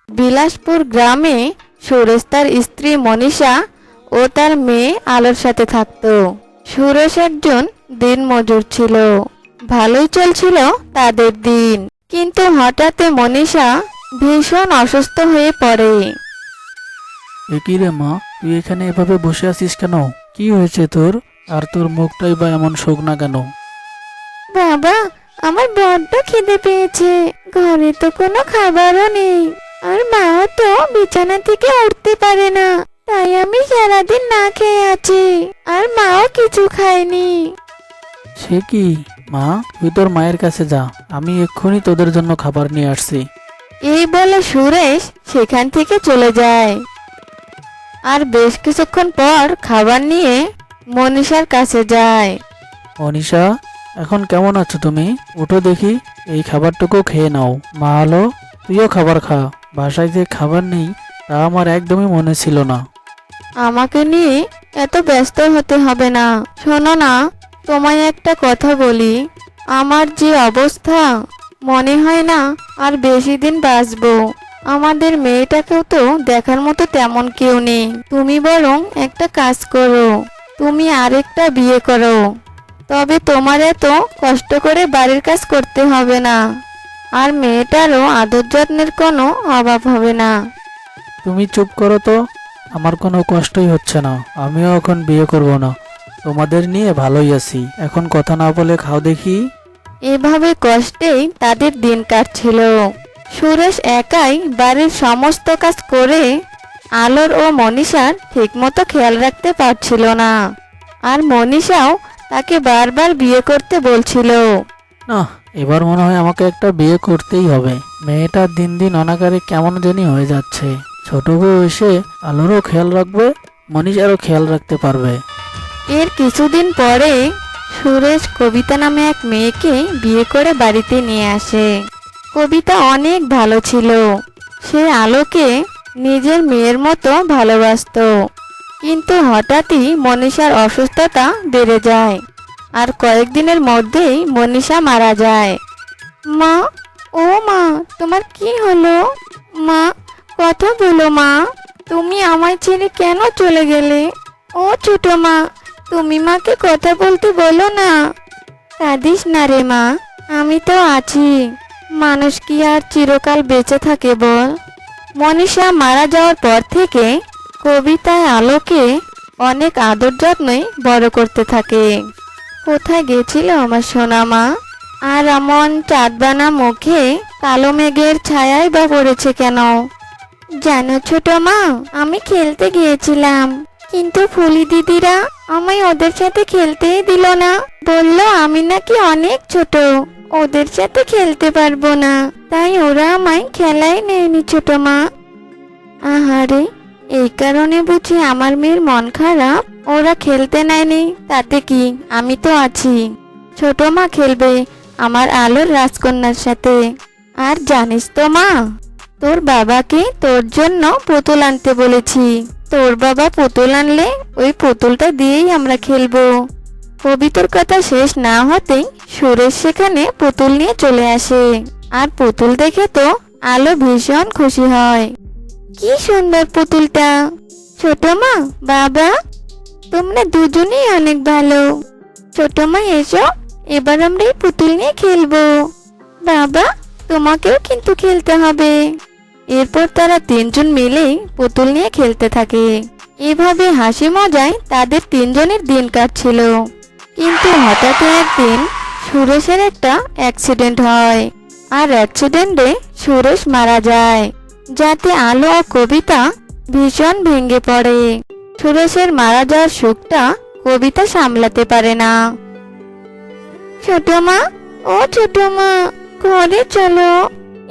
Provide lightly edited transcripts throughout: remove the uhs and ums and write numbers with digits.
বিলাসপুর গ্রামে সুরেশ তার স্ত্রী মনীষা ও তার মেয়ে আলোর সাথে থাকতো। সুরেশ একজন দিনমজুর ছিল। ভালোই চলছিল তাদের দিন, কিন্তু হঠাৎ মনীষা ভীষণ অসুস্থ হয়ে পড়ে। এ কি রে মা, তুই এখানে এভাবে বসে আছিস কেন? কি হয়েছে তোর? আর তোর মুখটাই বা এমন শুকনা কেন? বাবা, আমার বড্ড খিদে পেয়েছে। ঘরে তো কোনো খাবারও নেই, আর মাও তো বিছানা থেকে উঠতে পারে না। তাই আমি সারাদিন না খেয়ে আছি, আর মাও কিছু খায়নি। সে কি মা, তুই তোর মায়ের কাছে যা, আমি এক্ষুনি তোদের জন্য খাবার নিয়ে আসছি। এই বলে সুরেশ সেখান থেকে চলে যায়। আর বেশ কিছুক্ষণ পর খাবার নিয়ে মনীষার কাছে যায়। অনিশা, এখন কেমন আছো তুমি? উঠো দেখি, এই খাবারটুকু খেয়ে নাও। মা আলো, তুইও খাবার খা। বাসায় যে খাবার নেই তা আমার একদমই মনে ছিল না। আমাকে নিয়ে এত ব্যস্ত হতে হবে না। শোনো না, তোমায় একটা কথা বলি। আমার যে অবস্থা, মনে হয় না আর বেশি দিন বাঁচবো। আমাদের মেয়েটাকেও তো দেখার মতো তেমন কেউ নেই। তুমি বরং একটা কাজ করো, তুমি আরেকটা বিয়ে করো। তবে তোমার এত কষ্ট করে বাড়ির কাজ করতে হবে না, আর মেয়েটারও আদর যত্নের কোনো অভাব হবে না। তুমি চুপ করো তো, আমার কোনো কষ্টই হচ্ছে না। আমিও এখন বিয়ে করব না, তোমাদের নিয়ে ভালোই আছি। এখন কথা না বলে খাও দেখি। এভাবে কষ্টেই তাদের দিন কাটছিল। সুরেশ একাই বাড়ির সমস্ত কাজ করে আলোর ও মনীষার ঠিকমতো খেয়াল রাখতে পারছিল না। আর মনীষাও তাকে বারবার বিয়ে করতে বলছিল। না, এবার মনে হয় আমাকে একটা বিয়ে করতেই হবে। মেয়েটা দিন দিন অনাকারে কেমন জানি হয়ে যাচ্ছে। ছোট বউ এসে আলোরও খেয়াল রাখবে, মনীষারও খেয়াল রাখতে পারবে। এর কিছুদিন পরে সুরেশ কবিতা নামে এক মেয়েকে বিয়ে করে বাড়িতে নিয়ে আসে। কবিতা অনেক ভালো ছিল। সে আলোকে নিজের মেয়ের মতো ভালোবাসতো। কিন্তু হঠাৎই মনীষার অসুস্থতা বেড়ে যায়, আর কয়েকদিনের মধ্যেই মনীষা মারা যায়। মা, ও মা, তোমার কি হলো? মা, কথা বলো মা, তুমি আমায় ছেড়ে কেন চলে গেলে? ও ছোট মা, তুমি মাকে কথা বলতে বলো না। কাঁদিস না রে মা, আমি তো আছি। মানুষ কি আর চিরকাল বেঁচে থাকে বল? মনীষা মারা যাওয়ার পর থেকে কবিতায় আলোকে অনেক আদর যত্নই বড় করতে থাকে। কোথায় গেছিল আমার সোনা মা? আর এমন চাঁদবানা মুখে কালো মেঘের ছায়াই বা পড়েছে কেন? জানো ছোট মা, আমি খেলতে গিয়েছিলাম, কিন্তু ফুলি দিদিরা আমায় ওদের সাথে খেলতেই দিল না। বলল আমি নাকি অনেক ছোট, ওদের সাথে খেলতে পারবো না। তাই ওরা আমায় খেলায় নেয়নি ছোট মা। আহারে, এই কারণে বুঝি আমার মেয়ের মন খারাপ? ওরা খেলতে নেয়নি তাতে কি, আমি তো আছি। ছোট মা খেলবে আমার আলোর রাজকন্যার সাথে। আর জানিস তো মা, তোর বাবাকে তোর জন্য পুতুল আনতে বলেছি। তোর বাবা পুতুল আনলে ওই পুতুলটা দিয়েই আমরা খেলবো। কবিতার কথা শেষ না হতেই সুরেশ সেখানে পুতুল নিয়ে চলে আসে। আর পুতুল দেখে তো আলো ভীষণ খুশি হয়। কি সুন্দর পুতুলটা! ছোট মা, বাবা, তোমরা দুজনেই অনেক ভালো। ছোট মা এসো, এবার আমরা এই পুতুল নিয়ে খেলবো। বাবা, তোমাকেও কিন্তু খেলতে হবে। এরপর তারা তিনজন মিলেই পুতুল নিয়ে খেলতে থাকে। এভাবে হাসি মজায় তাদের তিনজনের দিন কাটছিল। কিন্তু হঠাৎ একদিন সুরেশের একটা অ্যাক্সিডেন্ট হয়, আর অ্যাক্সিডেন্টে সুরেশ মারা যায়, যাতে আলো ও কবিতা ভীষণ ভেঙে পড়ে। সুরেশের মারা যাওয়ার শোকটা কবিতা সামলাতে পারে না। ছোট মা, ও ছোট মা, ঘরে চলো।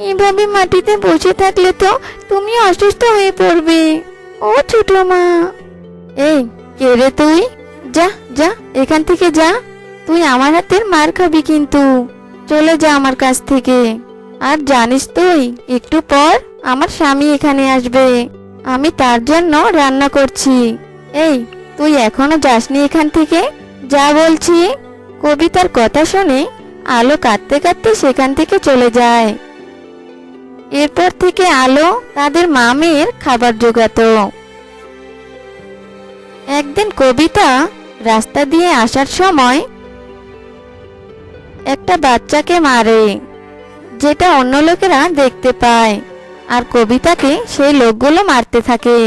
এভাবে মাটিতে বসে থাকলে তো তুমি অসুস্থ হয়ে পড়বে। ও ছোট মা। এই, কে রে তুই? যা যা, এখান থেকে যা। তুই আমার হাতের মার খাবি কিন্তু। চলে যা আমার কাছ থেকে। আর জানিস তুই, একটু পর আমার স্বামী এখানে আসবে। আমি তার জন্য রান্না করছি। এই, তুই এখনো যাসনি এখান থেকে? যা বলছি। কবিতার কথা শুনে আলো কাঁদতে কাঁদতে সেখান থেকে চলে যায়। এরপর থেকে আলো তাদের মা মেয়ের খাবার জোগাতো। একদিন কবিতা রাস্তা দিয়ে আসার সময় একটা বাচ্চাকে মারে, যেটা অন্য লোকেরা দেখতে পায়, আর কবিতাকে সেই লোকগুলো মারতে থাকে।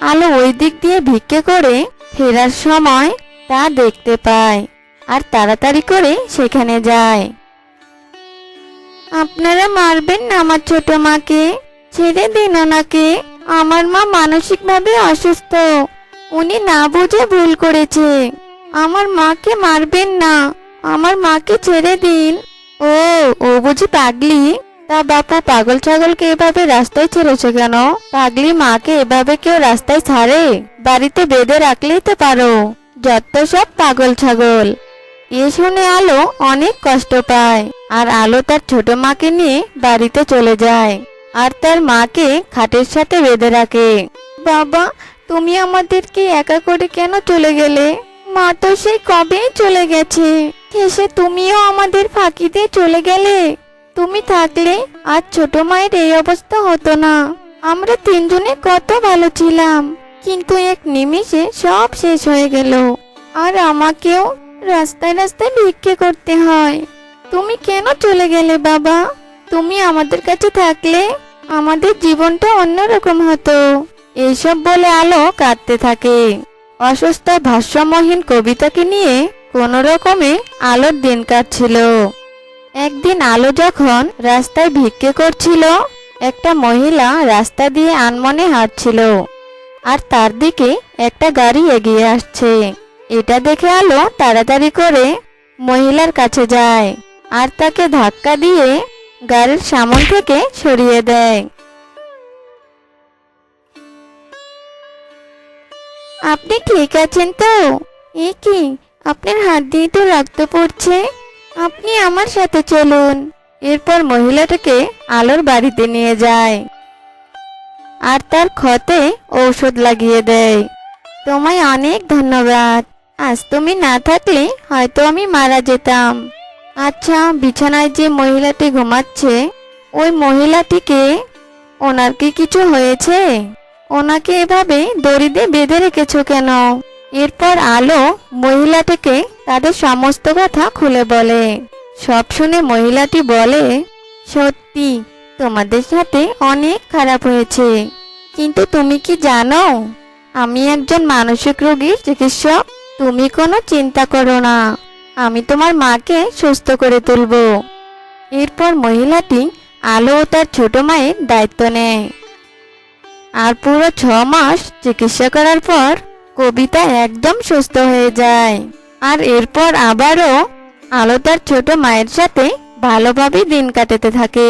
আলো ওই দিক দিয়ে ভিক্ষে করে ফেরার সময় তা দেখতে পায় আর তাড়াতাড়ি করে সেখানে যায়। আপনারা মারবেন না আমার ছোট মাকে, ছেড়ে দিন ওনাকে। আমার মা মানসিকভাবে অসুস্থ, উনি না বুঝে ভুল করেছে। আমার মাকে মারবেন না, আমার মাকে ছেড়ে দিন। ও ও বুঝি পাগলি? তা বাপু, পাগল ছাগলকে এভাবে রাস্তায় ছেড়েছে কেন? পাগলি মাকে এভাবে কেউ রাস্তায় ছাড়ে? বাড়িতে বেঁধে রাখলেই তো পারো। যত সব পাগল ছাগল। এ শুনে আলো অনেক কষ্ট পায়, আর আলো তার ছোট মাকে নিয়ে বাড়িতে চলে যায় আর তার মাকে খাটের সাথে বেঁধে রাখে। বাবা, তুমি আমাদেরকে একা করে কেন চলে গেলে? মা তো সেই কবেই চলে গেছে। এসে তুমিও আমাদের ফাঁকি দিয়ে চলে গেলে। তুমি থাকলে আজ ছোট মায়ের এই অবস্থা হতো না। আমরা তিনজনে কত ভালো ছিলাম, কিন্তু এক নিমিষে সব শেষ হয়ে গেল। আর আমাকেও রাস্তায় রাস্তায় ভিক্ষে করতে হয়। তুমি কেন চলে গেলে বাবা? তুমি আমাদের কাছে থাকলে আমাদের জীবনটা অন্যরকম হতো। এইসব বলে আলো কাঁদতে থাকে। অসুস্থ ভাষ্যমহীন কবিতাকে নিয়ে কোনো রকমে আলোর দিন কাটছিল। একদিন আলো যখন রাস্তায় ভিক্ষে করছিল, একটা মহিলা রাস্তা দিয়ে আনমনে হাঁটছিল, আর তার দিকে একটা গাড়ি এগিয়ে আসছে। এটা দেখে আলো তাড়াতাড়ি করে মহিলার কাছে যায় আর তাকে ধাক্কা দিয়ে গাড়ির সামন থেকে সরিয়ে দেয়। আপনি ঠিক আছেন তো? এ কি, আপনার হাত দিয়ে তো রক্ত পড়ছে। আপনি আমার সাথে চলুন। এরপর মহিলাটাকে আলোর বাড়িতে নিয়ে যায় আর তার ক্ষতে ঔষধ লাগিয়ে দেয়। তোমায় অনেক ধন্যবাদ। আজ তুমি না থাকলে হয়তো আমি মারা যেতাম। আচ্ছা, বিছানায় যে মহিলাটি ঘুমাচ্ছে, ওই মহিলাটিকে, ওনার কি কিছু হয়েছে? ওনাকে এভাবে দড়ি দিয়ে বেঁধে রেখেছো কেন? এরপর আলো মহিলাটিকে তাদের সমস্ত কথা খুলে বলে। সব শুনে মহিলাটি বলে, সত্যি তোমাদের সাথে অনেক খারাপ হয়েছে, কিন্তু তুমি কি জানো আমি একজন মানসিক রোগীর চিকিৎসক? তুমি কোনো চিন্তা করো না, আমি তোমার মাকে সুস্থ করে তুলব। এরপর মহিলাটি আলো ও তার ছোট মায়ের দায়িত্ব নেয়। আর পুরো 6 মাস চিকিৎসা করার পর কবিতা একদম সুস্থ হয়ে যায়। আর এরপর আবারও আলো তার ছোট মায়ের সাথে ভালোভাবে দিন কাটাতে থাকে।